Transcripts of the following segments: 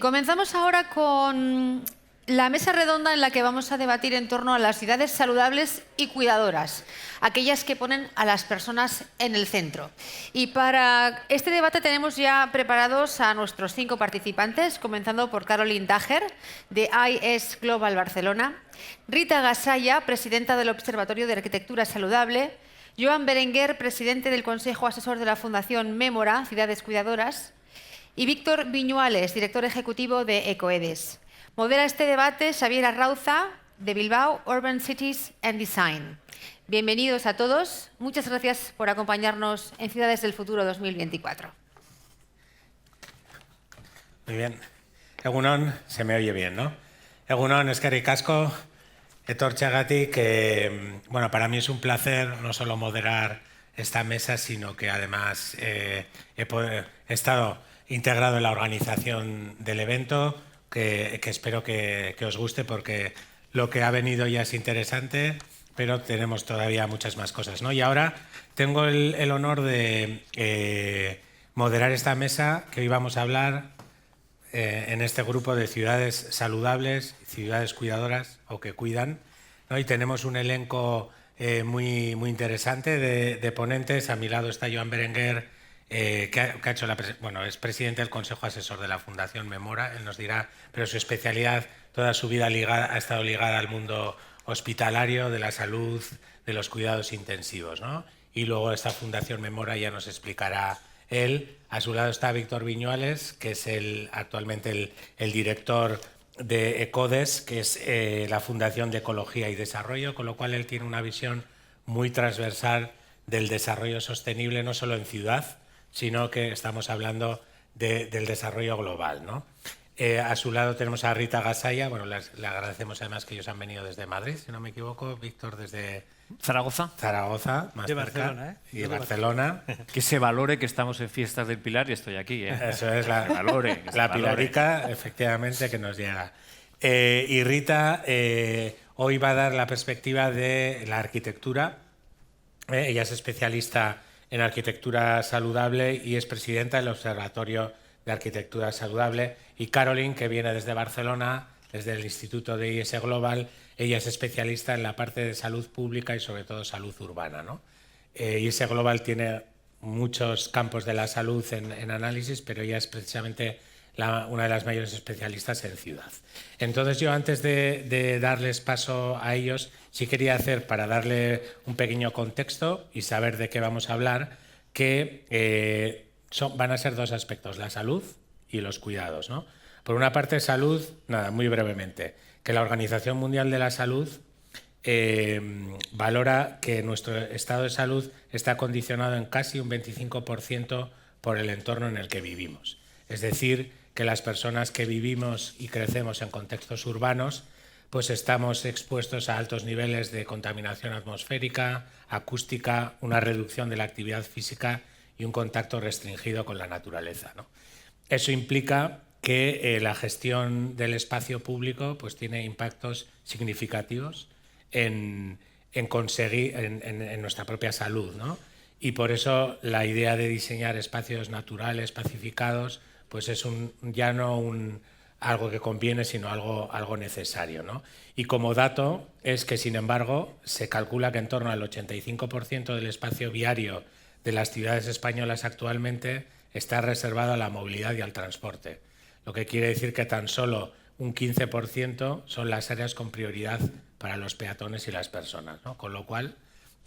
Comenzamos ahora con la mesa redonda en la que vamos a debatir en torno a las ciudades saludables y cuidadoras, aquellas que ponen a las personas en el centro. Y para este debate tenemos ya preparados a nuestros 5 participantes, comenzando por Caroline Daher, de IS Global Barcelona, Rita Gasalla, presidenta del Observatorio de Arquitectura Saludable, Joan Berenguer, presidente del Consejo Asesor de la Fundación Mémora, Ciudades Cuidadoras, y Víctor Viñuales, director ejecutivo de Ecoedes. Modera este debate Xavier Arrauza, de Bilbao Urban Cities and Design. Bienvenidos a todos. Muchas gracias por acompañarnos en Ciudades del Futuro 2024. Muy bien. Egunon, se me oye bien, ¿no? Egunon, eskerrik asko, etortzeagatik, bueno, para mí es un placer no solo moderar esta mesa, sino que además he estado integrado en la organización del evento, que espero que os guste, porque lo que ha venido ya es interesante, pero tenemos todavía muchas más cosas, ¿no? Y ahora tengo el honor de moderar esta mesa, que hoy vamos a hablar en este grupo de ciudades saludables, ciudades cuidadoras o que cuidan, ¿no? Y tenemos un elenco muy interesante de ponentes. A mi lado está Joan Berenguer, que ha hecho bueno, es presidente del Consejo Asesor de la Fundación Mémora. Él nos dirá, pero su especialidad, toda su vida ha estado ligada al mundo hospitalario, de la salud, de los cuidados intensivos, ¿no? Y luego esta Fundación Mémora ya nos explicará él. A su lado está Víctor Viñuales, que es actualmente el director de Ecoedes, que es la Fundación de Ecología y Desarrollo, con lo cual él tiene una visión muy transversal del desarrollo sostenible, no solo en ciudad, sino que estamos hablando del desarrollo global, ¿no? A su lado tenemos a Rita Gasalla. Bueno, le agradecemos además que ellos han venido desde Madrid, si no me equivoco. Víctor, desde Zaragoza. Zaragoza, más de cerca. Barcelona, ¿eh? Y de Barcelona. Que se valore que estamos en Fiestas del Pilar y estoy aquí, ¿eh? Eso es la pilarica, efectivamente, que nos llega. Y Rita hoy va a dar la perspectiva de la arquitectura. Ella es especialista en arquitectura saludable y es presidenta del Observatorio de Arquitectura Saludable. Y Caroline, que viene desde Barcelona, desde el Instituto de IS Global, ella es especialista en la parte de salud pública y sobre todo salud urbana, ¿no? IS Global tiene muchos campos de la salud en análisis, pero ella es precisamente una de las mayores especialistas en ciudad. Entonces yo, antes de darles paso a ellos, sí quería hacer, para darle un pequeño contexto y saber de qué vamos a hablar, que van a ser 2 aspectos, la salud y los cuidados, ¿no? Por una parte, salud, nada, muy brevemente, que la Organización Mundial de la Salud valora que nuestro estado de salud está condicionado en casi un 25% por el entorno en el que vivimos. Es decir, que las personas que vivimos y crecemos en contextos urbanos, pues estamos expuestos a altos niveles de contaminación atmosférica, acústica, una reducción de la actividad física y un contacto restringido con la naturaleza, ¿no? Eso implica que la gestión del espacio público pues tiene impactos significativos en nuestra propia salud, ¿no? Y por eso la idea de diseñar espacios naturales, pacificados, pues es ya no algo que conviene, sino algo necesario, ¿no? Y como dato es que, sin embargo, se calcula que en torno al 85% del espacio viario de las ciudades españolas actualmente está reservado a la movilidad y al transporte, lo que quiere decir que tan solo un 15% son las áreas con prioridad para los peatones y las personas, ¿no? Con lo cual,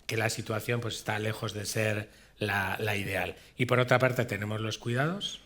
que la situación pues está lejos de ser la ideal. Y por otra parte tenemos los cuidados,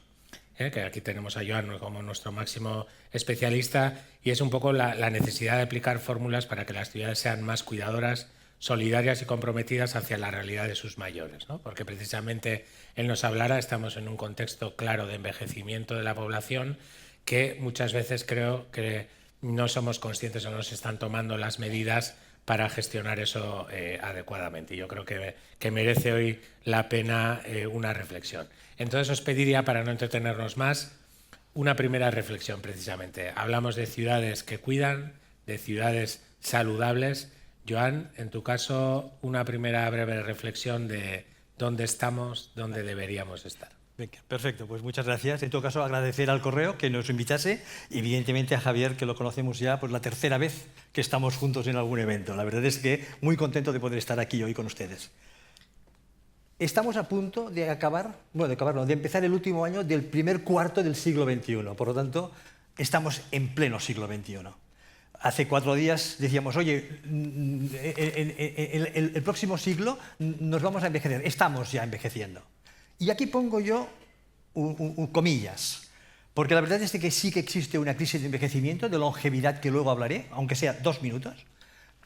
que aquí tenemos a Joan como nuestro máximo especialista, y es un poco la necesidad de aplicar fórmulas para que las ciudades sean más cuidadoras, solidarias y comprometidas hacia la realidad de sus mayores, ¿no? Porque precisamente él nos hablará, estamos en un contexto claro de envejecimiento de la población, que muchas veces creo que no somos conscientes o no se están tomando las medidas para gestionar eso adecuadamente. Yo creo que merece hoy la pena una reflexión. Entonces os pediría, para no entretenernos más, una primera reflexión precisamente. Hablamos de ciudades que cuidan, de ciudades saludables. Joan, en tu caso, una primera breve reflexión de dónde estamos, dónde deberíamos estar. Venga, perfecto, pues muchas gracias. En todo caso, agradecer al Correo que nos invitase y evidentemente a Javier, que lo conocemos ya pues la tercera vez que estamos juntos en algún evento. La verdad es que muy contento de poder estar aquí hoy con ustedes. Estamos a punto de de empezar el último año del primer cuarto del siglo XXI. Por lo tanto, estamos en pleno siglo XXI. Hace 4 días decíamos, oye, el próximo siglo nos vamos a envejecer. Estamos ya envejeciendo. Y aquí pongo yo comillas, porque la verdad es que sí que existe una crisis de envejecimiento, de longevidad, que luego hablaré, aunque sea 2 minutos,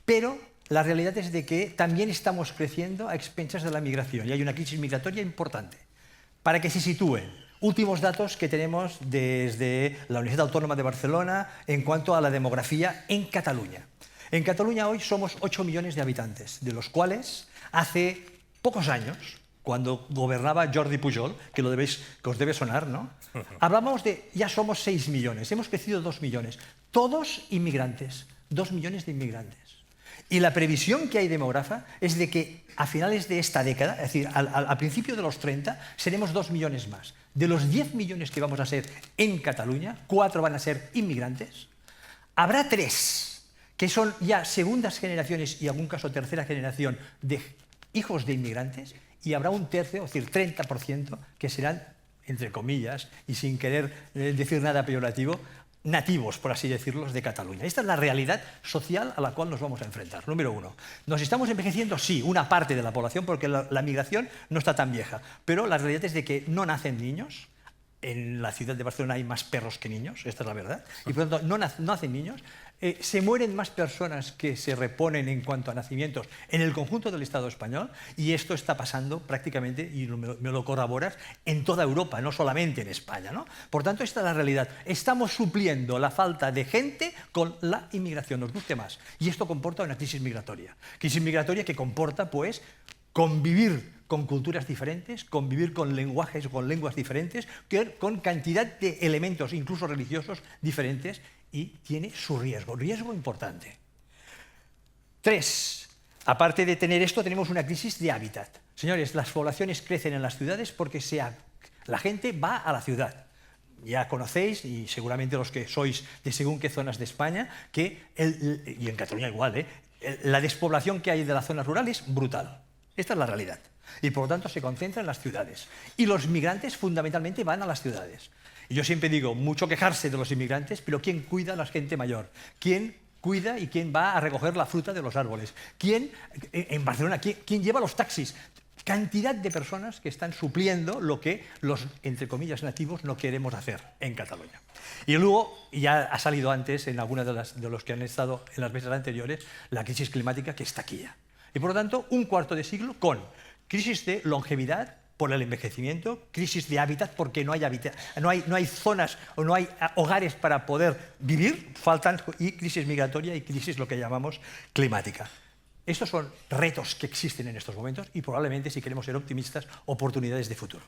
pero la realidad es de que también estamos creciendo a expensas de la migración y hay una crisis migratoria importante. Para que se sitúen, últimos datos que tenemos desde la Universidad Autónoma de Barcelona en cuanto a la demografía en Cataluña. En Cataluña hoy somos 8 millones de habitantes, de los cuales hace pocos años, cuando gobernaba Jordi Pujol, que os debe sonar, ¿no? Hablábamos de ya somos 6 millones, hemos crecido 2 millones, todos inmigrantes, 2 millones de inmigrantes. Y la previsión que hay demógrafa es de que a finales de esta década, es decir, al principio de los 30, seremos 2 millones más. De los 10 millones que vamos a ser en Cataluña, 4 van a ser inmigrantes. Habrá 3 que son ya segundas generaciones y en algún caso tercera generación de hijos de inmigrantes, y habrá un tercio, es decir, 30%, que serán, entre comillas, y sin querer decir nada peyorativo, nativos, por así decirlo, de Cataluña. Esta es la realidad social a la cual nos vamos a enfrentar. Número 1. ¿Nos estamos envejeciendo? Sí, una parte de la población, porque la migración no está tan vieja, pero la realidad es de que no nacen niños. En la ciudad de Barcelona hay más perros que niños, esta es la verdad, y por lo tanto no nacen niños. Se mueren más personas que se reponen en cuanto a nacimientos en el conjunto del Estado español, y esto está pasando prácticamente, y me lo corroboras, en toda Europa, no solamente en España, ¿no? Por tanto, esta es la realidad. Estamos supliendo la falta de gente con la inmigración, nos guste más, y esto comporta una crisis migratoria que comporta, pues, convivir con culturas diferentes, convivir con lenguajes o con lenguas diferentes, con cantidad de elementos, incluso religiosos, diferentes, y tiene su riesgo importante. 3. Aparte de tener esto, tenemos una crisis de hábitat. Señores, las poblaciones crecen en las ciudades porque la gente va a la ciudad. Ya conocéis, y seguramente los que sois de según qué zonas de España, y en Cataluña igual, la despoblación que hay de las zonas rurales es brutal. Esta es la realidad. Y por lo tanto se concentra en las ciudades. Y los migrantes fundamentalmente van a las ciudades. Y yo siempre digo, mucho quejarse de los inmigrantes, pero ¿quién cuida a la gente mayor? ¿Quién cuida y quién va a recoger la fruta de los árboles? ¿Quién, en Barcelona, quién lleva los taxis? Cantidad de personas que están supliendo lo que los, entre comillas, nativos no queremos hacer en Cataluña. Y luego, ya ha salido antes en algunas de los que han estado en las mesas anteriores, la crisis climática que está aquí ya. Y por lo tanto, un cuarto de siglo con crisis de longevidad por el envejecimiento, crisis de hábitat porque no hay zonas o no hay hogares para poder vivir, y crisis migratoria y crisis lo que llamamos climática. Estos son retos que existen en estos momentos y probablemente, si queremos ser optimistas, oportunidades de futuro.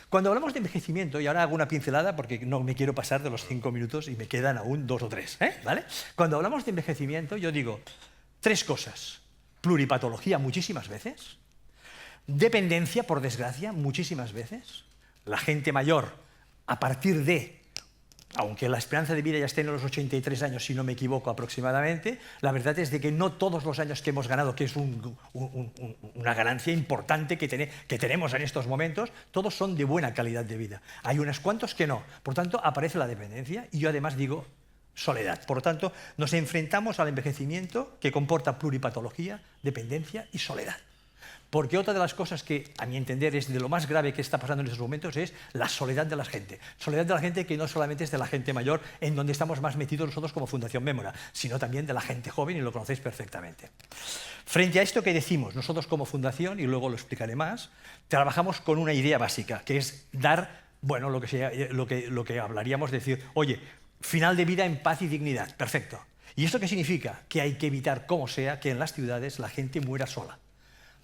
Cuando hablamos de envejecimiento, y ahora hago una pincelada porque no me quiero pasar de los 5 minutos y me quedan aún 2 o 3, ¿vale? Cuando hablamos de envejecimiento, yo digo 3 cosas. Pluripatología muchísimas veces, dependencia, por desgracia, muchísimas veces. La gente mayor, a partir de, aunque la esperanza de vida ya esté en los 83 años, si no me equivoco aproximadamente, la verdad es de que no todos los años que hemos ganado, que es una ganancia importante que tenemos en estos momentos, todos son de buena calidad de vida. Hay unos cuantos que no. Por tanto, aparece la dependencia y yo además digo soledad. Por lo tanto, nos enfrentamos al envejecimiento que comporta pluripatología, dependencia y soledad. Porque otra de las cosas que, a mi entender, es de lo más grave que está pasando en estos momentos es la soledad de la gente. Soledad de la gente que no solamente es de la gente mayor, en donde estamos más metidos nosotros como Fundación Mémora, sino también de la gente joven, y lo conocéis perfectamente. Frente a esto que decimos, nosotros como Fundación, y luego lo explicaré más, trabajamos con una idea básica, que es dar, bueno, lo que hablaríamos de decir, oye, final de vida en paz y dignidad, perfecto. ¿Y esto qué significa? Que hay que evitar, como sea, que en las ciudades la gente muera sola.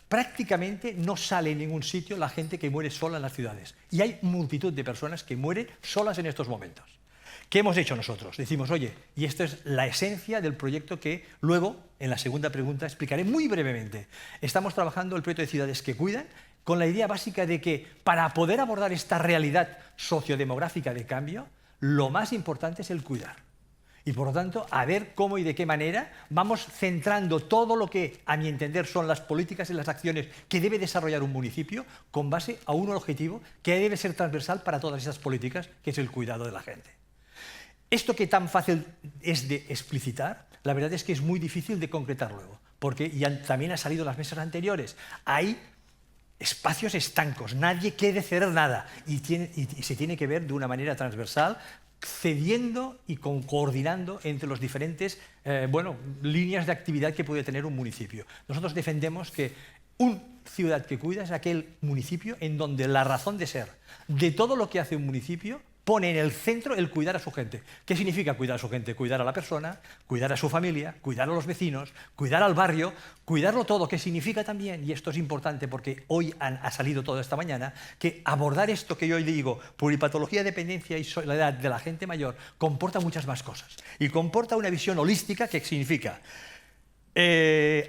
Prácticamente no sale en ningún sitio la gente que muere sola en las ciudades. Y hay multitud de personas que mueren solas en estos momentos. ¿Qué hemos hecho nosotros? Decimos, oye, y esto es la esencia del proyecto que luego, en la segunda pregunta, explicaré muy brevemente. Estamos trabajando el proyecto de Ciudades que Cuidan con la idea básica de que para poder abordar esta realidad sociodemográfica de cambio, lo más importante es el cuidar. Y por lo tanto, a ver cómo y de qué manera vamos centrando todo lo que, a mi entender, son las políticas y las acciones que debe desarrollar un municipio con base a un objetivo que debe ser transversal para todas esas políticas, que es el cuidado de la gente. Esto que tan fácil es de explicitar, la verdad es que es muy difícil de concretar luego, porque ya también ha salido en las mesas anteriores. Hay espacios estancos, nadie quiere ceder nada y se tiene que ver de una manera transversal, cediendo y coordinando entre los diferentes líneas de actividad que puede tener un municipio. Nosotros defendemos que una ciudad que cuida es aquel municipio en donde la razón de ser de todo lo que hace un municipio pone en el centro el cuidar a su gente. ¿Qué significa cuidar a su gente? Cuidar a la persona, cuidar a su familia, cuidar a los vecinos, cuidar al barrio, cuidarlo todo. ¿Qué significa también? Y esto es importante porque hoy ha salido todo esta mañana, que abordar esto que yo hoy digo, pluripatología, dependencia y soledad de la gente mayor, comporta muchas más cosas. Y comporta una visión holística que significa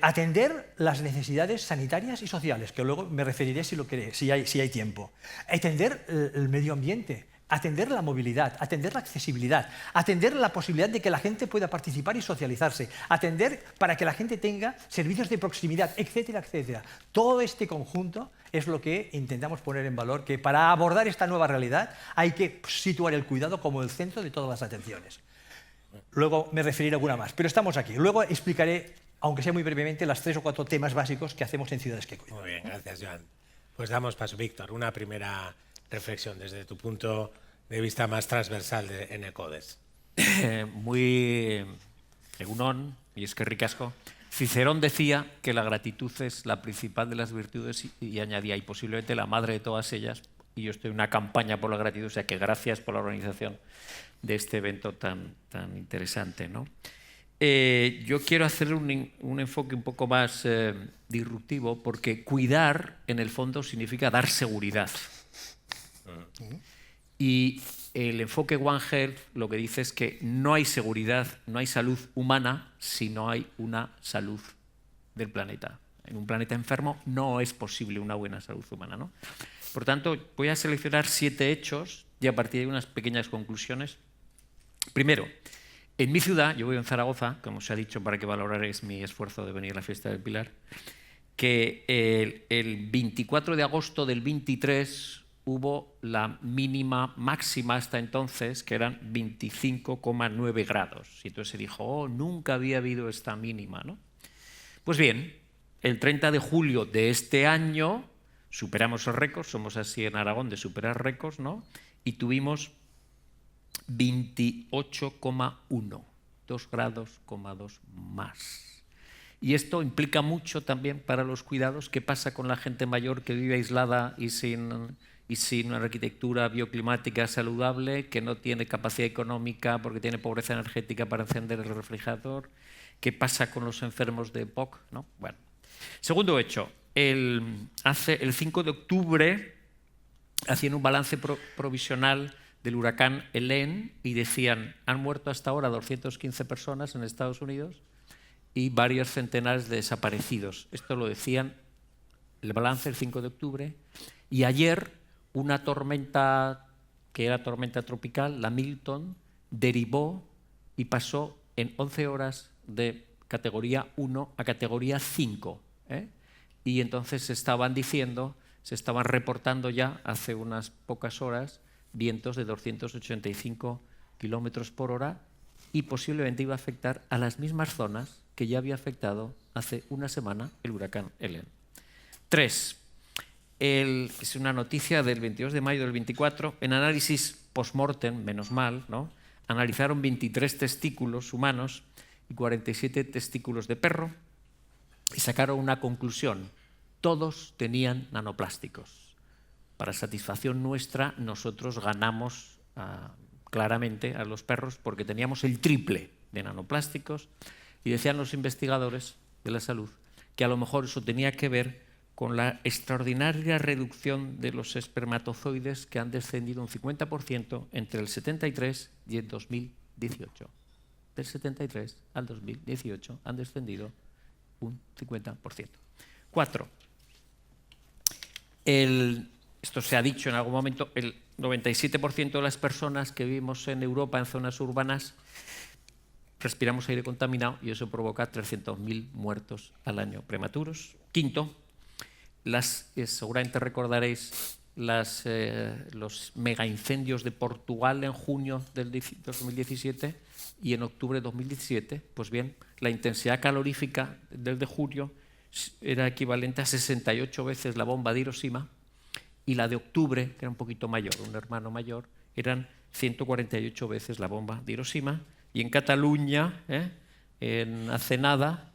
atender las necesidades sanitarias y sociales, que luego me referiré si hay tiempo. Atender el medio ambiente, atender la movilidad, atender la accesibilidad, atender la posibilidad de que la gente pueda participar y socializarse, atender para que la gente tenga servicios de proximidad, etcétera, etcétera. Todo este conjunto es lo que intentamos poner en valor, que para abordar esta nueva realidad hay que situar el cuidado como el centro de todas las atenciones. Luego me referiré a alguna más, pero estamos aquí. Luego explicaré, aunque sea muy brevemente, las 3 o 4 temas básicos que hacemos en Ciudades que Cuidan. Muy bien, gracias, Joan. Pues damos paso, Víctor, una primera reflexión desde tu punto de vista más transversal en ECODES. Muy egunon, y es que ricasco. Cicerón decía que la gratitud es la principal de las virtudes y añadía, y posiblemente la madre de todas ellas, y yo estoy en una campaña por la gratitud, o sea que gracias por la organización de este evento tan interesante, ¿no? Yo quiero hacer un enfoque un poco más disruptivo, porque cuidar, en el fondo, significa dar seguridad. Y el enfoque One Health lo que dice es que no hay seguridad, no hay salud humana si no hay una salud del planeta. En un planeta enfermo no es posible una buena salud humana, ¿no? Por tanto, voy a seleccionar 7 hechos y a partir de unas pequeñas conclusiones. Primero, en mi ciudad, yo vivo en Zaragoza, como se ha dicho para que valoraréis mi esfuerzo de venir a la fiesta del Pilar, que el 24 de agosto del 23 hubo la mínima máxima hasta entonces, que eran 25,9 grados. Y entonces se dijo, oh, nunca había habido esta mínima, ¿no? Pues bien, el 30 de julio de este año superamos el récord, somos así en Aragón de superar récords, ¿no? Y tuvimos 28,1, 2 grados, 2 más. Y esto implica mucho también para los cuidados. ¿Qué pasa con la gente mayor que vive aislada y sin una arquitectura bioclimática saludable, que no tiene capacidad económica porque tiene pobreza energética para encender el refrigerador? ¿Qué pasa con los enfermos de EPOC? ¿No? Bueno. Segundo hecho, el 5 de octubre hacían un balance provisional del huracán Helene y decían, han muerto hasta ahora 215 personas en Estados Unidos y varios centenares de desaparecidos. Esto lo decían el balance el 5 de octubre. Y ayer una tormenta, que era tormenta tropical, la Milton, derivó y pasó en 11 horas de categoría 1 a categoría 5. Y entonces se estaban reportando ya hace unas pocas horas vientos de 285 kilómetros por hora y posiblemente iba a afectar a las mismas zonas que ya había afectado hace una semana el huracán Helene. 3. Es una noticia del 22 de mayo del 24. En análisis post-mortem, menos mal, ¿no? Analizaron 23 testículos humanos y 47 testículos de perro y sacaron una conclusión. Todos tenían nanoplásticos. Para satisfacción nuestra, nosotros ganamos claramente a los perros porque teníamos el triple de nanoplásticos y decían los investigadores de la salud que a lo mejor eso tenía que ver con la extraordinaria reducción de los espermatozoides que han descendido un 50% entre el 73 y el 2018. Del 73 al 2018 han descendido un 50%. 4. Esto se ha dicho en algún momento, el 97% de las personas que vivimos en Europa, en zonas urbanas, respiramos aire contaminado y eso provoca 300.000 muertos al año prematuros. Quinto, seguramente recordaréis los megaincendios de Portugal en junio del 2017 y en octubre de 2017. Pues bien, la intensidad calorífica del de julio era equivalente a 68 veces la bomba de Hiroshima, y la de octubre, que era un poquito mayor, un hermano mayor, eran 148 veces la bomba de Hiroshima. Y en Cataluña, hace nada,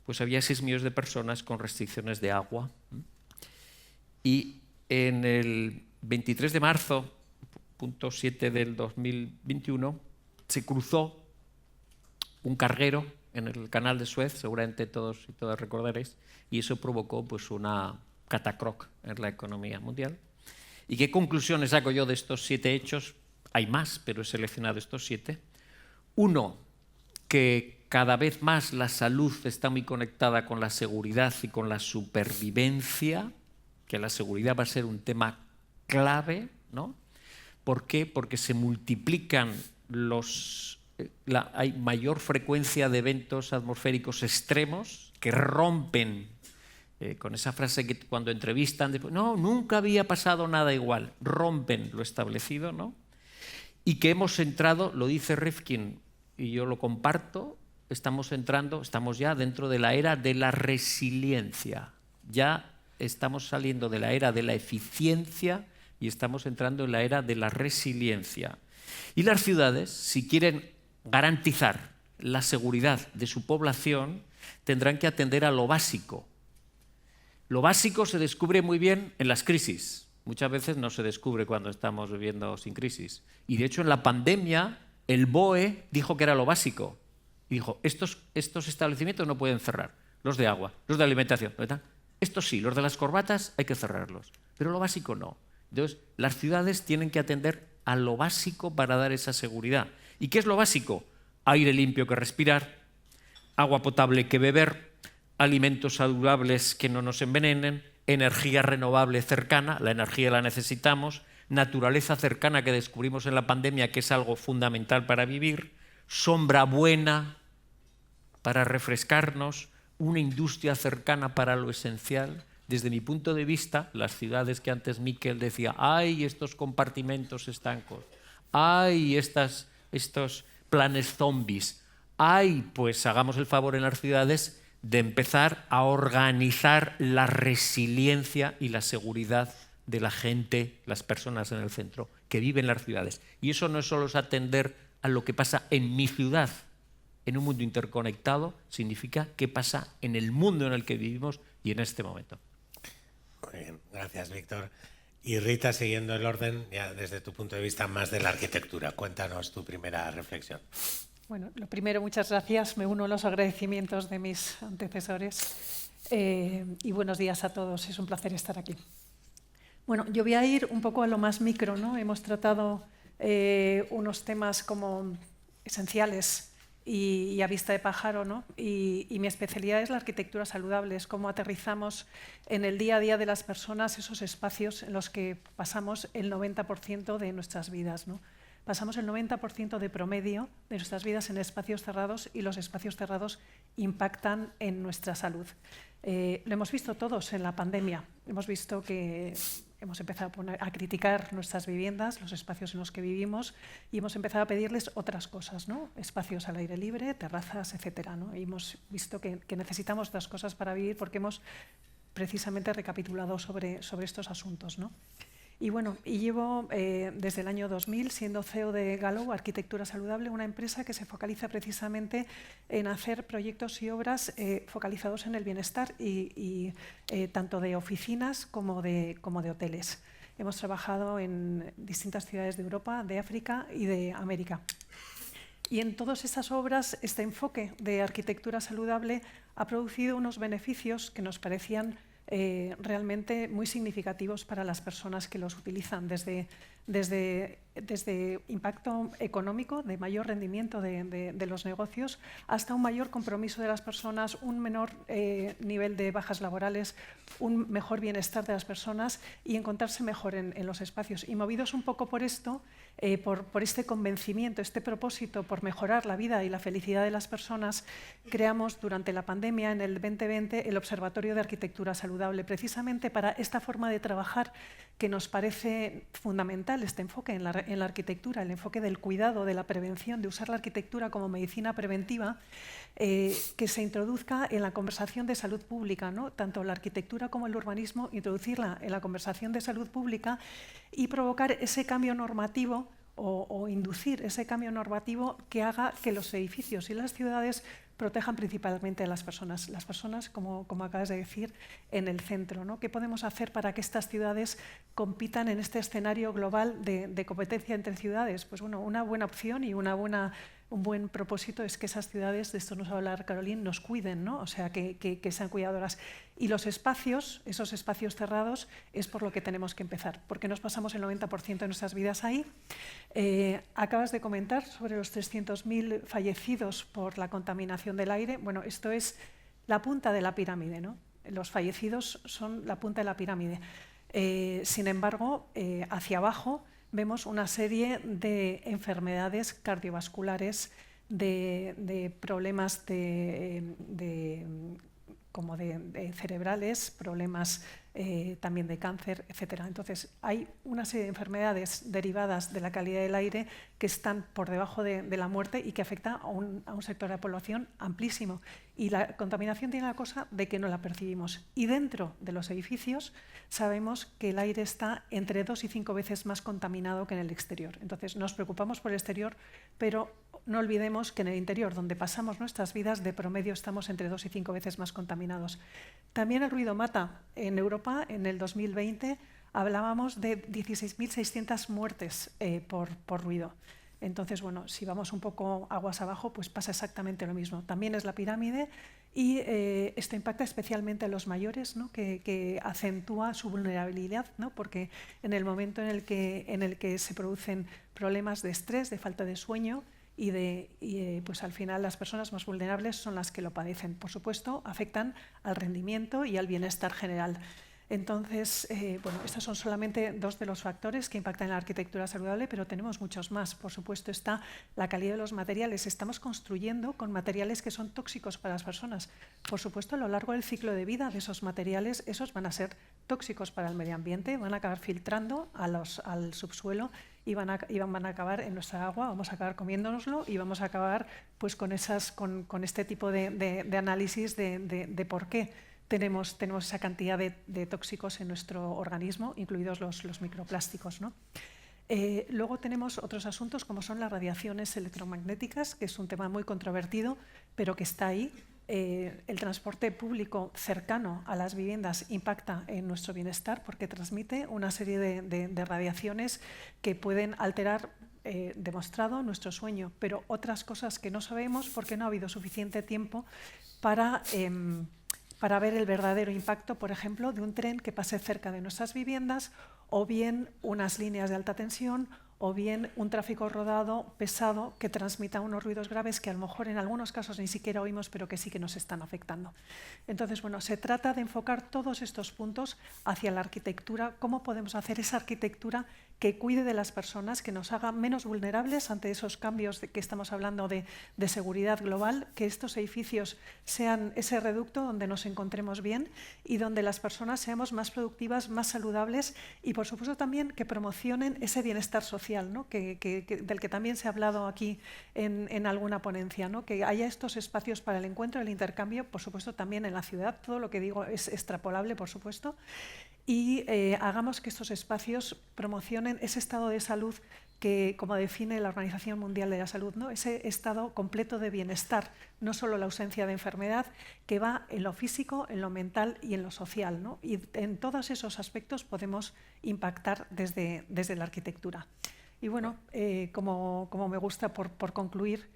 pues había 6 millones de personas con restricciones de agua. Y en el 23 de marzo, punto 7 del 2021, se cruzó un carguero en el canal de Suez, seguramente todos y todas recordaréis, y eso provocó pues una catacroc en la economía mundial. ¿Y qué conclusiones saco yo de estos 7 hechos? Hay más, pero he seleccionado estos 7. Uno, que cada vez más la salud está muy conectada con la seguridad y con la supervivencia, que la seguridad va a ser un tema clave, ¿no? ¿Por qué? Porque se multiplican hay mayor frecuencia de eventos atmosféricos extremos que rompen, con esa frase que cuando entrevistan, no, nunca había pasado nada igual, rompen lo establecido, ¿no? Y que hemos entrado, lo dice Rifkin, y yo lo comparto, estamos ya dentro de la era de la resiliencia. Ya estamos saliendo de la era de la eficiencia y estamos entrando en la era de la resiliencia. Y las ciudades, si quieren garantizar la seguridad de su población, tendrán que atender a lo básico. Lo básico se descubre muy bien en las crisis. Muchas veces no se descubre cuando estamos viviendo sin crisis. Y de hecho en la pandemia el BOE dijo que era lo básico. Y dijo, estos establecimientos no pueden cerrar. Los de agua, los de alimentación, ¿verdad? Estos sí, los de las corbatas hay que cerrarlos. Pero lo básico no. Entonces las ciudades tienen que atender a lo básico para dar esa seguridad. ¿Y qué es lo básico? Aire limpio que respirar, agua potable que beber, alimentos saludables que no nos envenenen, energía renovable cercana, la energía la necesitamos, naturaleza cercana que descubrimos en la pandemia que es algo fundamental para vivir, sombra buena para refrescarnos, una industria cercana para lo esencial. Desde mi punto de vista, las ciudades que antes Miquel decía, ¡ay, estos compartimentos estancos! ¡Ay, estos planes zombies! ¡Ay, pues hagamos el favor en las ciudades de empezar a organizar la resiliencia y la seguridad de la gente, las personas en el centro, que viven en las ciudades. Y eso no es solo atender a lo que pasa en mi ciudad, en un mundo interconectado, significa qué pasa en el mundo en el que vivimos y en este momento. Muy bien, gracias, Víctor. Y Rita, siguiendo el orden, ya desde tu punto de vista más de la arquitectura, cuéntanos tu primera reflexión. Bueno, lo primero, muchas gracias. Me uno a los agradecimientos de mis antecesores. Y buenos días a todos. Es un placer estar aquí. Bueno, yo voy a ir un poco a lo más micro, ¿no? Hemos tratado unos temas como esenciales y a vista de pájaro, ¿no? Y mi especialidad es la arquitectura saludable, es cómo aterrizamos en el día a día de las personas esos espacios en los que pasamos el 90% de nuestras vidas, ¿no? Pasamos el 90% de promedio de nuestras vidas en espacios cerrados y los espacios cerrados impactan en nuestra salud. Lo hemos visto todos en la pandemia. Hemos visto que hemos empezado a criticar nuestras viviendas, los espacios en los que vivimos, y hemos empezado a pedirles otras cosas, ¿no? Espacios al aire libre, terrazas, etcétera, ¿no? Y hemos visto que necesitamos otras cosas para vivir porque hemos precisamente recapitulado sobre estos asuntos, ¿no? Y bueno, llevo desde el año 2000 siendo CEO de Gallo, Arquitectura Saludable, una empresa que se focaliza precisamente en hacer proyectos y obras focalizados en el bienestar y tanto de oficinas como de hoteles. Hemos trabajado en distintas ciudades de Europa, de África y de América. Y en todas estas obras, este enfoque de arquitectura saludable ha producido unos beneficios que nos parecían realmente muy significativos para las personas que los utilizan, desde desde impacto económico, de mayor rendimiento de los negocios, hasta un mayor compromiso de las personas, un menor nivel de bajas laborales, un mejor bienestar de las personas y encontrarse mejor en los espacios. Y movidos un poco por esto, por este convencimiento, este propósito, por mejorar la vida y la felicidad de las personas, creamos durante la pandemia, en el 2020, el Observatorio de Arquitectura Saludable, precisamente para esta forma de trabajar que nos parece fundamental, este enfoque en la arquitectura, el enfoque del cuidado, de la prevención, de usar la arquitectura como medicina preventiva, que se introduzca en la conversación de salud pública, ¿no? Tanto la arquitectura como el urbanismo, introducirla en la conversación de salud pública y provocar ese cambio normativo o inducir ese cambio normativo que haga que los edificios y las ciudades protejan principalmente a las personas, como acabas de decir, en el centro, ¿no? ¿Qué podemos hacer para que estas ciudades compitan en este escenario global de competencia entre ciudades? Pues bueno, una buena opción y un buen propósito es que esas ciudades, de esto nos va a hablar Caroline, nos cuiden, ¿no? O sea, que sean cuidadoras. Y los espacios, esos espacios cerrados, es por lo que tenemos que empezar, porque nos pasamos el 90% de nuestras vidas ahí. Acabas de comentar sobre los 300.000 fallecidos por la contaminación del aire. Bueno, esto es la punta de la pirámide, ¿no? Los fallecidos son la punta de la pirámide. Sin embargo, hacia abajo vemos una serie de enfermedades cardiovasculares, de problemas como de cerebrales, problemas también de cáncer, etc. Entonces, hay una serie de enfermedades derivadas de la calidad del aire que están por debajo de la muerte y que afecta a un sector de la población amplísimo. Y la contaminación tiene la cosa de que no la percibimos. Y dentro de los edificios sabemos que el aire está entre 2 y 5 veces más contaminado que en el exterior. Entonces, nos preocupamos por el exterior, pero no olvidemos que en el interior, donde pasamos nuestras vidas, de promedio estamos entre 2 y 5 veces más contaminados. También el ruido mata. En Europa, en el 2020, hablábamos de 16.600 muertes por ruido. Entonces, bueno, si vamos un poco aguas abajo, pues pasa exactamente lo mismo. También es la pirámide y esto impacta especialmente a los mayores, ¿no? que acentúa su vulnerabilidad, ¿no? Porque en el momento en el que se producen problemas de estrés, de falta de sueño, pues al final las personas más vulnerables son las que lo padecen. Por supuesto, afectan al rendimiento y al bienestar general. Entonces, bueno, estos son solamente 2 de los factores que impactan en la arquitectura saludable, pero tenemos muchos más. Por supuesto, está la calidad de los materiales. Estamos construyendo con materiales que son tóxicos para las personas. Por supuesto, a lo largo del ciclo de vida de esos materiales, esos van a ser tóxicos para el medio ambiente, van a acabar filtrando al subsuelo y van a acabar en nuestra agua, vamos a acabar comiéndonoslo y vamos a acabar pues, con este tipo de análisis de por qué tenemos esa cantidad de tóxicos en nuestro organismo, incluidos los microplásticos, ¿no? Luego tenemos otros asuntos como son las radiaciones electromagnéticas, que es un tema muy controvertido, pero que está ahí. El transporte público cercano a las viviendas impacta en nuestro bienestar porque transmite una serie de radiaciones que pueden alterar, demostrado, nuestro sueño, pero otras cosas que no sabemos porque no ha habido suficiente tiempo para ver el verdadero impacto, por ejemplo, de un tren que pase cerca de nuestras viviendas, o bien unas líneas de alta tensión, o bien un tráfico rodado pesado que transmita unos ruidos graves que a lo mejor en algunos casos ni siquiera oímos, pero que sí que nos están afectando. Entonces, bueno, se trata de enfocar todos estos puntos hacia la arquitectura, cómo podemos hacer esa arquitectura que cuide de las personas, que nos haga menos vulnerables ante esos cambios de que estamos hablando de seguridad global, que estos edificios sean ese reducto donde nos encontremos bien y donde las personas seamos más productivas, más saludables y, por supuesto, también que promocionen ese bienestar social, ¿no? del que también se ha hablado aquí en alguna ponencia, ¿no? Que haya estos espacios para el encuentro, el intercambio, por supuesto, también en la ciudad. Todo lo que digo es extrapolable, por supuesto. Y hagamos que estos espacios promocionen ese estado de salud que, como define la Organización Mundial de la Salud, ¿no? Ese estado completo de bienestar, no solo la ausencia de enfermedad, que va en lo físico, en lo mental y en lo social, ¿no? Y en todos esos aspectos podemos impactar desde la arquitectura. Y bueno, como me gusta por concluir,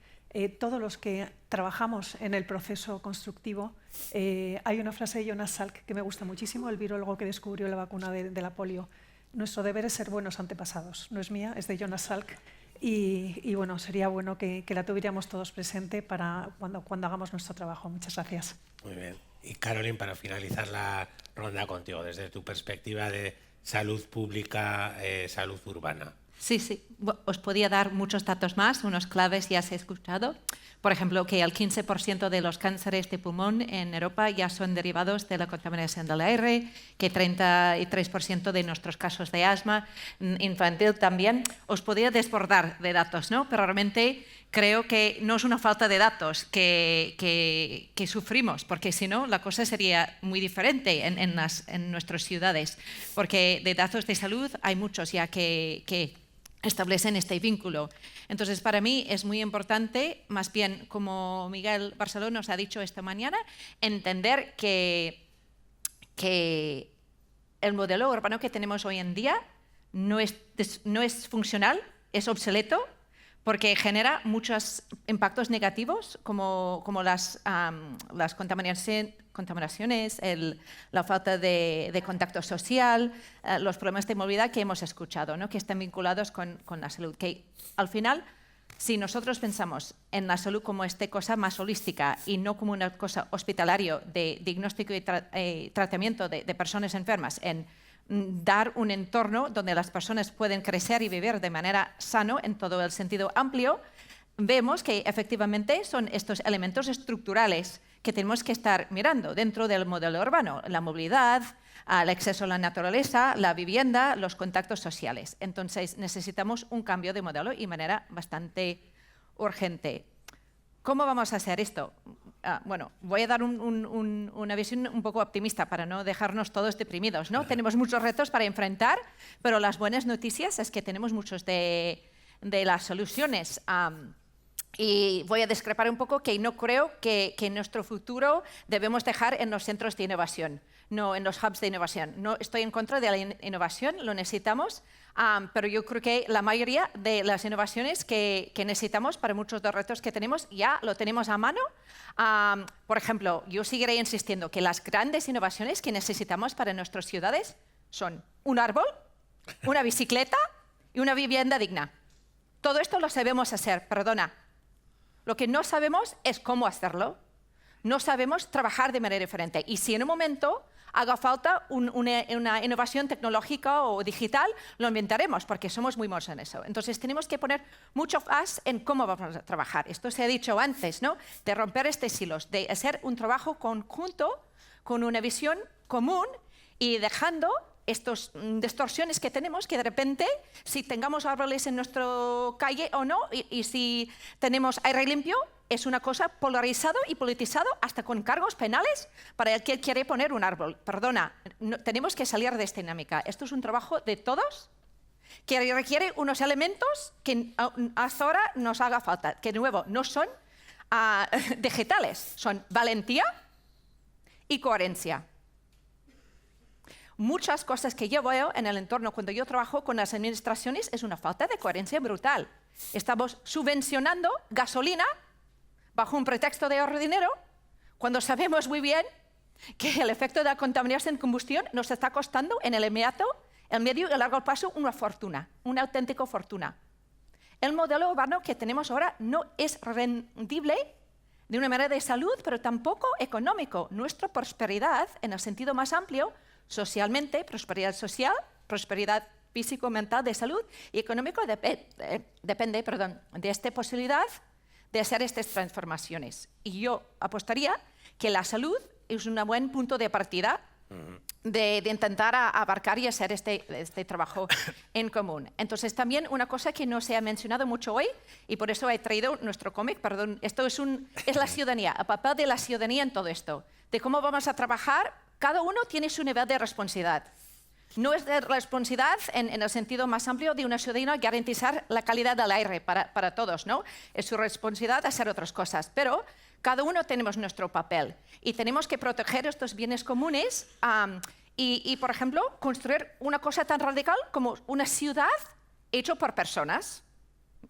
todos los que trabajamos en el proceso constructivo, hay una frase de Jonas Salk que me gusta muchísimo, el virólogo que descubrió la vacuna de la polio, nuestro deber es ser buenos antepasados. No es mía, es de Jonas Salk. Y bueno, sería bueno que la tuviéramos todos presente para cuando hagamos nuestro trabajo. Muchas gracias. Muy bien. Y Caroline, para finalizar la ronda contigo, desde tu perspectiva de salud pública, salud urbana. Sí, sí. Os podía dar muchos datos más, unos claves ya se ha escuchado. Por ejemplo, que el 15% de los cánceres de pulmón en Europa ya son derivados de la contaminación del aire, que 33% de nuestros casos de asma infantil también. Os podía desbordar de datos, ¿no? Pero realmente creo que no es una falta de datos que sufrimos, porque si no, la cosa sería muy diferente en nuestras ciudades. Porque de datos de salud hay muchos ya que establecen este vínculo. Entonces, para mí es muy importante, más bien como Miguel Barceló nos ha dicho esta mañana, entender que el modelo urbano que tenemos hoy en día no es funcional, es obsoleto, porque genera muchos impactos negativos como las contaminaciones, la falta de contacto social, los problemas de movilidad que hemos escuchado, ¿no? Que están vinculados con la salud. Que al final, si nosotros pensamos en la salud como esta cosa más holística y no como una cosa hospitalaria de diagnóstico y tratamiento de personas enfermas, en dar un entorno donde las personas pueden crecer y vivir de manera sana en todo el sentido amplio, vemos que efectivamente son estos elementos estructurales que tenemos que estar mirando dentro del modelo urbano: la movilidad, el acceso a la naturaleza, la vivienda, los contactos sociales. Entonces necesitamos un cambio de modelo y de manera bastante urgente. ¿Cómo vamos a hacer esto? Bueno, voy a dar una visión un poco optimista para no dejarnos todos deprimidos, ¿no? Tenemos muchos retos para enfrentar, pero las buenas noticias es que tenemos muchos de las soluciones. Y voy a discrepar un poco, que no creo que nuestro futuro debemos dejar en los centros de innovación, no en los hubs de innovación. No estoy en contra de la innovación, lo necesitamos, pero yo creo que la mayoría de las innovaciones que necesitamos para muchos de los retos que tenemos ya lo tenemos a mano. Por ejemplo, yo seguiré insistiendo que las grandes innovaciones que necesitamos para nuestras ciudades son un árbol, una bicicleta y una vivienda digna. Todo esto lo sabemos hacer, perdona. Lo que no sabemos es cómo hacerlo. No sabemos trabajar de manera diferente. Y si en un momento haga falta una innovación tecnológica o digital, lo inventaremos, porque somos muy buenos en eso. Entonces tenemos que poner mucho más en cómo vamos a trabajar. Esto se ha dicho antes, ¿no? De romper estos hilos, de hacer un trabajo conjunto con una visión común y dejando estas distorsiones que tenemos, que de repente, si tengamos árboles en nuestra calle o no, y si tenemos aire limpio, es una cosa polarizado y politizado, hasta con cargos penales para el que quiere poner un árbol. Perdona, tenemos que salir de esta dinámica. Esto es un trabajo de todos que requiere unos elementos que hasta ahora nos haga falta, que de nuevo no son digitales, son valentía y coherencia. Muchas cosas que yo veo en el entorno cuando yo trabajo con las administraciones es una falta de coherencia brutal. Estamos subvencionando gasolina bajo un pretexto de ahorro de dinero, cuando sabemos muy bien que el efecto de la contaminación en combustión nos está costando en el inmediato, el medio y el largo plazo una fortuna, una auténtica fortuna. El modelo urbano que tenemos ahora no es rendible de una manera de salud, pero tampoco económico. Nuestra prosperidad, en el sentido más amplio, socialmente, prosperidad social, prosperidad físico-mental, de salud y económico, depende de esta posibilidad de hacer estas transformaciones. Y yo apostaría que la salud es un buen punto de partida de intentar abarcar y hacer este trabajo en común. Entonces, también una cosa que no se ha mencionado mucho hoy, y por eso he traído nuestro cómic, esto es la ciudadanía, el papel de la ciudadanía en todo esto, de cómo vamos a trabajar. Cada uno tiene su nivel de responsabilidad. No es de responsabilidad, en el sentido más amplio, de una ciudadanía garantizar la calidad del aire para todos, ¿no? Es su responsabilidad hacer otras cosas, pero cada uno tenemos nuestro papel y tenemos que proteger estos bienes comunes y, por ejemplo, construir una cosa tan radical como una ciudad hecha por personas.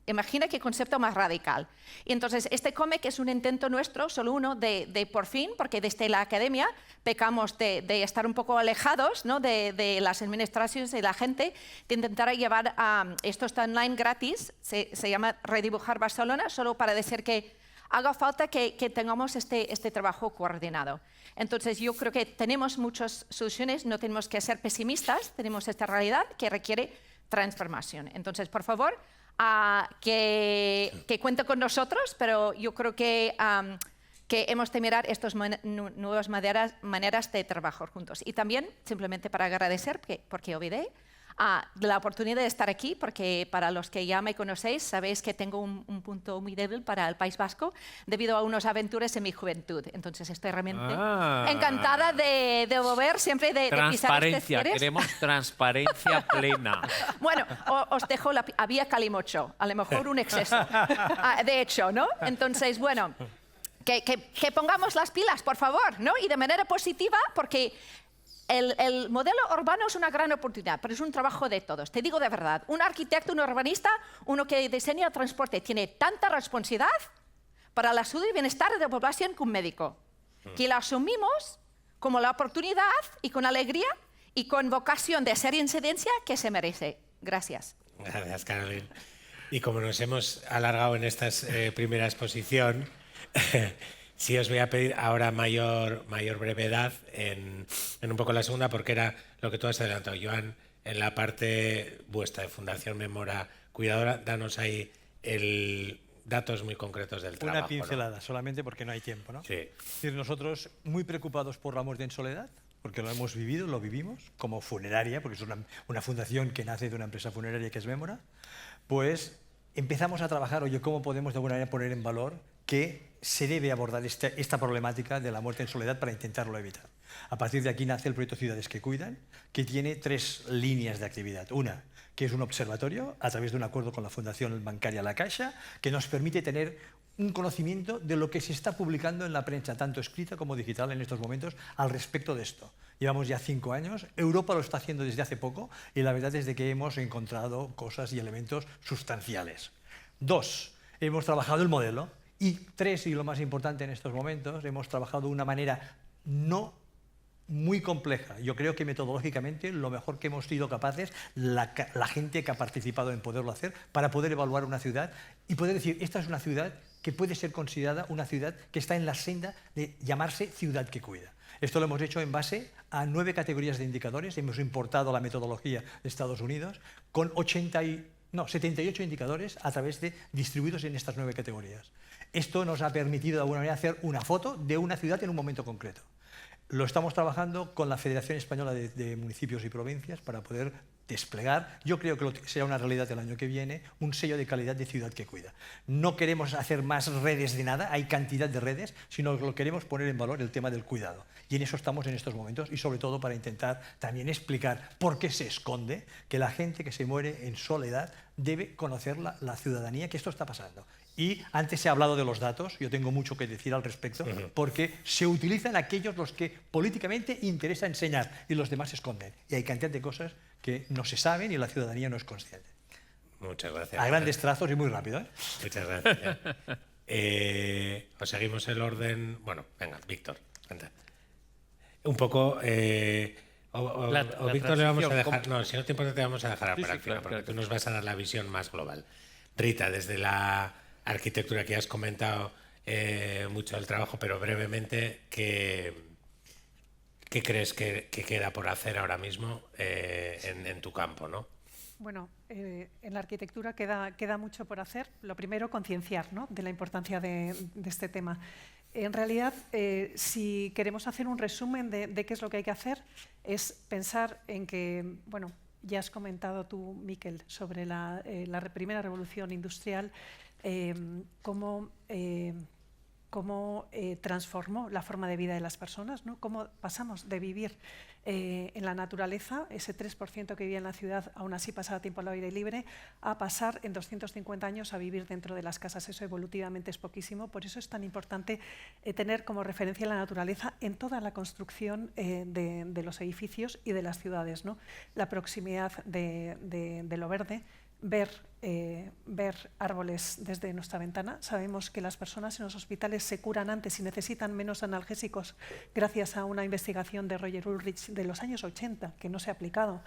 Imagina qué concepto más radical. Y entonces este cómic es un intento nuestro, solo uno, de por fin, porque desde la academia pecamos de estar un poco alejados, ¿no?, de las administraciones y la gente, de intentar llevar a esto está online gratis, se llama Redibujar Barcelona, solo para decir que haga falta que tengamos este trabajo coordinado. Entonces yo creo que tenemos muchas soluciones, no tenemos que ser pesimistas, tenemos esta realidad que requiere transformación. Entonces, por favor, que cuente con nosotros, pero yo creo que hemos de mirar estas nuevas maneras de trabajar juntos. Y también, simplemente para agradecer, porque olvidé, de la oportunidad de estar aquí, porque para los que ya me conocéis, sabéis que tengo un punto muy débil para el País Vasco debido a unas aventuras en mi juventud. Entonces estoy realmente encantada de volver siempre de pisar este Transparencia, cierres. queremos transparencia plena. Bueno, os dejo, había calimocho, a lo mejor un exceso, de hecho, ¿no? Entonces, bueno, que pongamos las pilas, por favor, ¿no? Y de manera positiva, porque el modelo urbano es una gran oportunidad, pero es un trabajo de todos. Te digo de verdad, un arquitecto, un urbanista, uno que diseña el transporte, tiene tanta responsabilidad para la salud y bienestar de la población que un médico, que la asumimos como la oportunidad y con alegría y con vocación de ser incidencia que se merece. Gracias. Gracias, Carolina. Y como nos hemos alargado en esta primera exposición, sí os voy a pedir ahora mayor brevedad en un poco la segunda, porque era lo que tú has adelantado, Joan, en la parte vuestra de Fundación Memora Cuidadora. Danos ahí datos muy concretos del trabajo. Una pincelada, ¿no? solamente porque no hay tiempo, ¿no? Sí. Es decir, nosotros muy preocupados por la muerte en soledad, porque lo hemos vivido, lo vivimos, como funeraria, porque es una fundación que nace de una empresa funeraria que es Memora, pues empezamos a trabajar, oye, ¿cómo podemos de alguna manera poner en valor que se debe abordar esta problemática de la muerte en soledad para intentarlo evitar? A partir de aquí nace el proyecto Ciudades que Cuidan, que tiene 3 líneas de actividad. Una, que es un observatorio a través de un acuerdo con la Fundación Bancaria La Caixa, que nos permite tener un conocimiento de lo que se está publicando en la prensa, tanto escrita como digital en estos momentos, al respecto de esto. Llevamos ya 5 años, Europa lo está haciendo desde hace poco y la verdad es de que hemos encontrado cosas y elementos sustanciales. 2, hemos trabajado el modelo. Y 3, y lo más importante en estos momentos, hemos trabajado de una manera no muy compleja. Yo creo que metodológicamente lo mejor que hemos sido capaces, la gente que ha participado en poderlo hacer, para poder evaluar una ciudad y poder decir, esta es una ciudad que puede ser considerada una ciudad que está en la senda de llamarse ciudad que cuida. Esto lo hemos hecho en base a 9 categorías de indicadores. Hemos importado la metodología de Estados Unidos con 78 indicadores a través de distribuidos en estas 9 categorías. Esto nos ha permitido de alguna manera hacer una foto de una ciudad en un momento concreto. Lo estamos trabajando con la Federación Española de Municipios y Provincias para poder desplegar, yo creo que será una realidad el año que viene, un sello de calidad de ciudad que cuida. No queremos hacer más redes de nada, hay cantidad de redes, sino que lo queremos poner en valor el tema del cuidado. Y en eso estamos en estos momentos, y sobre todo para intentar también explicar por qué se esconde que la gente que se muere en soledad debe conocer la ciudadanía, que esto está pasando. Y antes se ha hablado de los datos, yo tengo mucho que decir al respecto, porque se utilizan aquellos los que políticamente interesa enseñar y los demás se esconden. Y hay cantidad de cosas que no se saben y la ciudadanía no es consciente. Muchas gracias. A grandes trazos y muy rápido, ¿eh? Muchas gracias. Os seguimos el orden. Bueno, venga, Víctor. Cuenta. Un poco. O Víctor le vamos a dejar. No, si no te importa, te vamos a dejar para el final, porque tú nos vas a dar la visión más global. Rita, desde la arquitectura que has comentado mucho del trabajo, pero brevemente, ¿qué crees que queda por hacer ahora mismo en tu campo, ¿no? Bueno, en la arquitectura queda mucho por hacer. Lo primero, concienciar, ¿no?, de la importancia de este tema. En realidad, si queremos hacer un resumen de qué es lo que hay que hacer, es pensar en que, bueno, ya has comentado tú, Miquel, sobre la primera revolución industrial, cómo transformó la forma de vida de las personas, ¿no? Cómo pasamos de vivir en la naturaleza, ese 3% que vivía en la ciudad, aún así pasaba tiempo al aire libre, a pasar en 250 años a vivir dentro de las casas. Eso evolutivamente es poquísimo, por eso es tan importante tener como referencia la naturaleza en toda la construcción de los edificios y de las ciudades, ¿no? La proximidad de lo verde, ver árboles desde nuestra ventana. Sabemos que las personas en los hospitales se curan antes y necesitan menos analgésicos gracias a una investigación de Roger Ulrich de los años 80, que no se ha aplicado.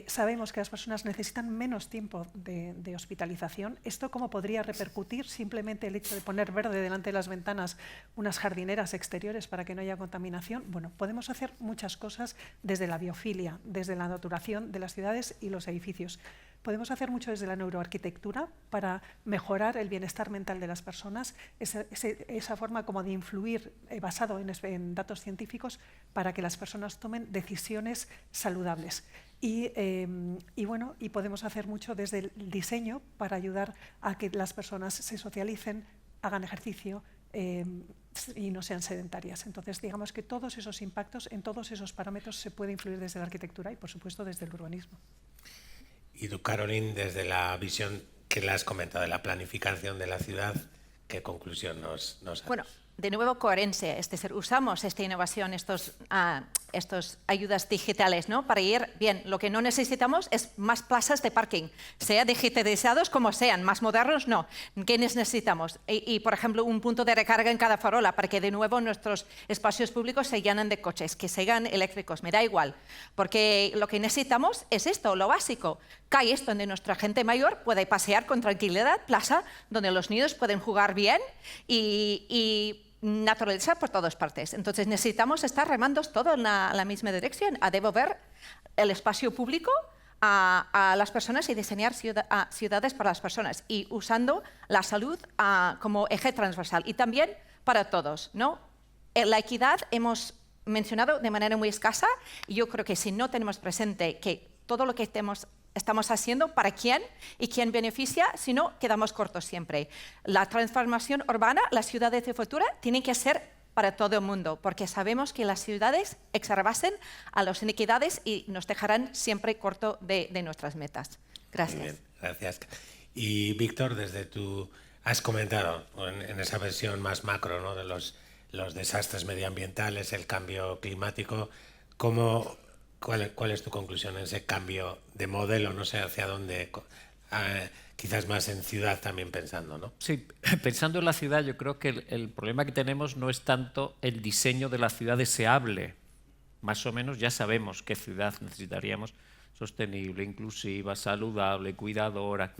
Sabemos que las personas necesitan menos tiempo de hospitalización. ¿Esto cómo podría repercutir? Simplemente el hecho de poner verde delante de las ventanas unas jardineras exteriores para que no haya contaminación. Bueno, podemos hacer muchas cosas desde la biofilia, desde la naturación de las ciudades y los edificios. Podemos hacer mucho desde la neuroarquitectura para mejorar el bienestar mental de las personas, esa forma como de influir basado en datos científicos para que las personas tomen decisiones saludables. Y podemos hacer mucho desde el diseño para ayudar a que las personas se socialicen, hagan ejercicio y no sean sedentarias. Entonces, digamos que todos esos impactos en todos esos parámetros se puede influir desde la arquitectura y, por supuesto, desde el urbanismo. Y tú, Caroline, desde la visión que le has comentado de la planificación de la ciudad, ¿qué conclusión nos haces? Bueno, de nuevo coherencia, es decir, usamos esta innovación, estos ayudas digitales, ¿no? Para ir bien. Lo que no necesitamos es más plazas de parking, sea digitalizados como sean, más modernos, no. ¿Qué necesitamos? Y, por ejemplo, un punto de recarga en cada farola para que de nuevo nuestros espacios públicos se llenen de coches, que sean eléctricos, me da igual. Porque lo que necesitamos es esto, lo básico. Calles donde nuestra gente mayor puede pasear con tranquilidad, plaza donde los niños pueden jugar bien y naturaleza por todas partes. Entonces necesitamos estar remando todo en la misma dirección, a devolver el espacio público a las personas y diseñar ciudades para las personas y usando la salud como eje transversal y también para todos, ¿no? La equidad hemos mencionado de manera muy escasa y yo creo que si no tenemos presente que todo lo que estamos haciendo, para quién y quién beneficia, si no, quedamos cortos siempre. La transformación urbana, las ciudades de futuro, tienen que ser para todo el mundo, porque sabemos que las ciudades exacerban a las inequidades y nos dejarán siempre corto de nuestras metas. Gracias. Muy bien, gracias. Y, Víctor, has comentado en esa versión más macro, ¿no?, de los desastres medioambientales, el cambio climático, ¿Cuál es tu conclusión en ese cambio de modelo? No sé hacia dónde, quizás más en ciudad también pensando, ¿no? Sí, pensando en la ciudad, yo creo que el problema que tenemos no es tanto el diseño de la ciudad deseable. Más o menos ya sabemos qué ciudad necesitaríamos: sostenible, inclusiva, saludable, cuidadora.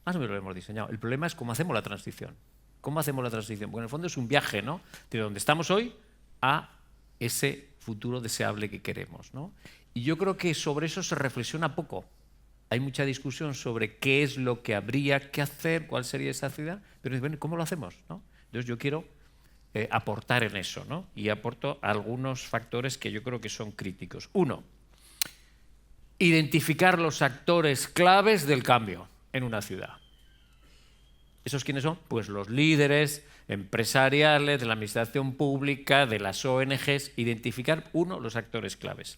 Más o menos lo hemos diseñado. El problema es cómo hacemos la transición. ¿Cómo hacemos la transición? Porque en el fondo es un viaje, ¿no?, de donde estamos hoy a ese futuro deseable que queremos, ¿no? Y yo creo que sobre eso se reflexiona poco. Hay mucha discusión sobre qué es lo que habría que hacer, cuál sería esa ciudad, pero bueno, ¿cómo lo hacemos, ¿no? Entonces yo quiero aportar en eso, ¿no? Y aporto algunos factores que yo creo que son críticos. Uno, identificar los actores claves del cambio en una ciudad. ¿Esos quiénes son? Pues los líderes empresariales, de la administración pública, de las ONGs. Identificar, uno, los actores claves.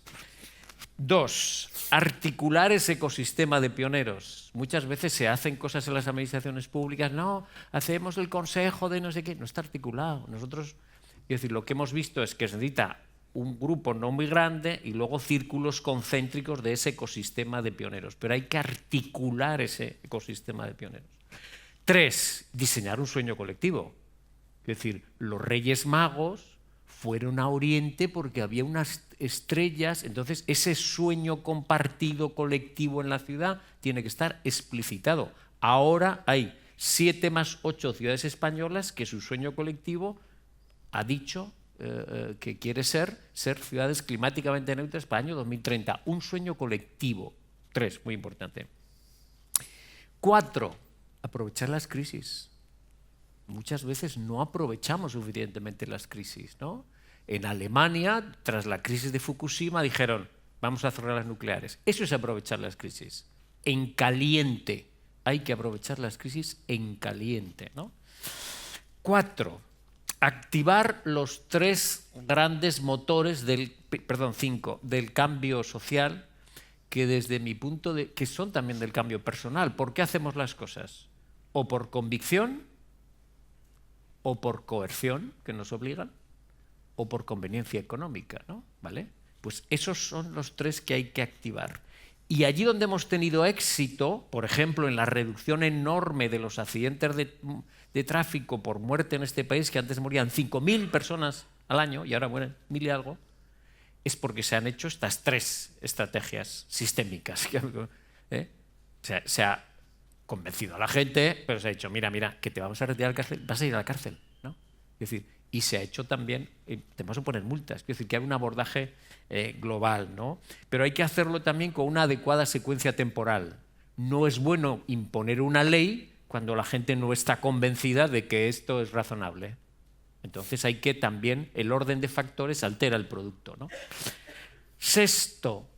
Dos, articular ese ecosistema de pioneros. Muchas veces se hacen cosas en las administraciones públicas, no, hacemos el consejo de no sé qué, no está articulado. Nosotros, quiero decir, lo que hemos visto es que se necesita un grupo no muy grande y luego círculos concéntricos de ese ecosistema de pioneros. Pero hay que articular ese ecosistema de pioneros. Tres, diseñar un sueño colectivo. Es decir, los Reyes Magos fueron a Oriente porque había unas estrellas, entonces ese sueño compartido colectivo en la ciudad tiene que estar explicitado. Ahora hay 7 más 8 ciudades españolas que su sueño colectivo ha dicho que quiere ser ciudades climáticamente neutras para el año 2030. Un sueño colectivo. 3, muy importante. 4, aprovechar las crisis. Muchas veces no aprovechamos suficientemente las crisis, ¿no? En Alemania, tras la crisis de Fukushima, dijeron, vamos a cerrar las nucleares. Eso es aprovechar las crisis. En caliente. Hay que aprovechar las crisis en caliente, ¿no? 4, activar los 3 grandes motores del 5, del cambio social, que desde mi punto de que son también del cambio personal. ¿Por qué hacemos las cosas? O por convicción, o por coerción, que nos obligan, o por conveniencia económica, ¿no? ¿Vale? Pues esos son los 3 que hay que activar. Y allí donde hemos tenido éxito, por ejemplo, en la reducción enorme de los accidentes de tráfico por muerte en este país, que antes morían 5.000 personas al año y ahora mueren 1.000 y algo, es porque se han hecho estas 3 estrategias sistémicas. Se ha convencido a la gente, pero se ha dicho, mira, que te vamos a retirar la cárcel, vas a ir a la cárcel, ¿no? Es decir, y se ha hecho también, te vamos a poner multas, es decir, que hay un abordaje global, ¿no? Pero hay que hacerlo también con una adecuada secuencia temporal. No es bueno imponer una ley cuando la gente no está convencida de que esto es razonable. Entonces hay que también, el orden de factores altera el producto, ¿no? Sexto,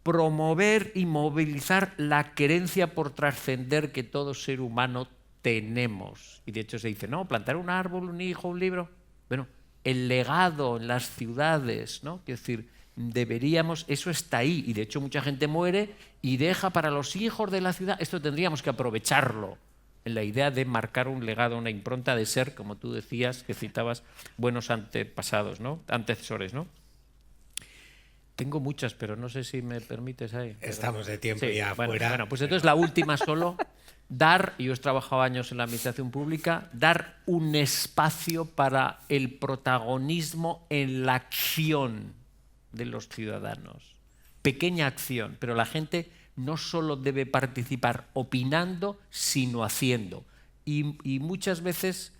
promover y movilizar la querencia por trascender que todo ser humano tenemos. Y de hecho se dice, no, plantar un árbol, un hijo, un libro. Bueno, el legado en las ciudades, ¿no? Es decir, deberíamos, eso está ahí. Y de hecho mucha gente muere y deja para los hijos de la ciudad. Esto tendríamos que aprovecharlo en la idea de marcar un legado, una impronta de ser, como tú decías, que citabas, buenos antepasados, ¿no? Antecesores, ¿no? Tengo muchas, pero no sé si me permites ahí. Estamos de tiempo Sí, ya bueno, fuera. Bueno, pues entonces la última solo, dar, y yo he trabajado años en la administración pública, dar un espacio para el protagonismo en la acción de los ciudadanos. Pequeña acción, pero la gente no solo debe participar opinando, sino haciendo. Y muchas veces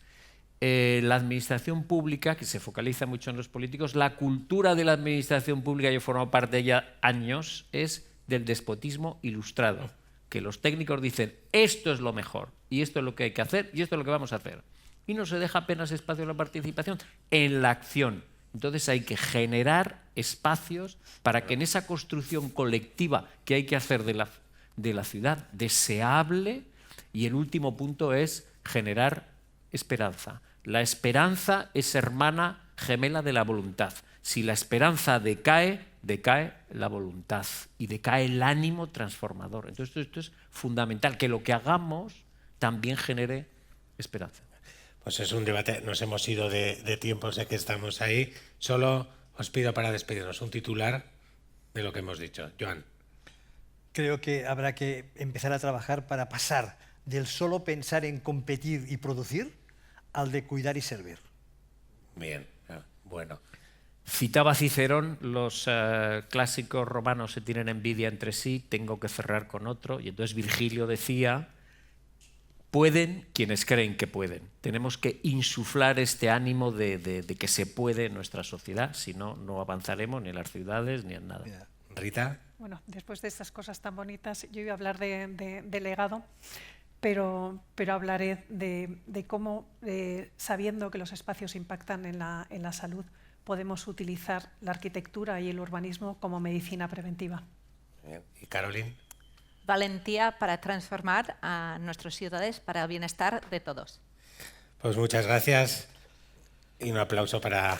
la administración pública, que se focaliza mucho en los políticos, la cultura de la administración pública, yo he formado parte de ella años, es del despotismo ilustrado. Que los técnicos dicen, esto es lo mejor, y esto es lo que hay que hacer, y esto es lo que vamos a hacer. Y no se deja apenas espacio a la participación en la acción. Entonces hay que generar espacios para que en esa construcción colectiva que hay que hacer de la ciudad deseable, y el último punto es generar esperanza. La esperanza es hermana gemela de la voluntad. Si la esperanza decae, decae la voluntad y decae el ánimo transformador. Entonces esto es fundamental, que lo que hagamos también genere esperanza. Pues es un debate, nos hemos ido de tiempo, sé que estamos ahí. Solo os pido para despedirnos un titular de lo que hemos dicho. Joan. Creo que habrá que empezar a trabajar para pasar del solo pensar en competir y producir al de cuidar y servir. Bien, bueno. Citaba Cicerón, los clásicos romanos se tienen envidia entre sí, tengo que cerrar con otro, y entonces Virgilio decía, pueden quienes creen que pueden. Tenemos que insuflar este ánimo de que se puede en nuestra sociedad, si no, no avanzaremos ni en las ciudades ni en nada. Rita. Bueno, después de estas cosas tan bonitas, yo iba a hablar de legado, pero hablaré de cómo, sabiendo que los espacios impactan en la salud, podemos utilizar la arquitectura y el urbanismo como medicina preventiva. Bien. ¿Y Caroline? Valentía para transformar a nuestras ciudades para el bienestar de todos. Pues muchas gracias y un aplauso para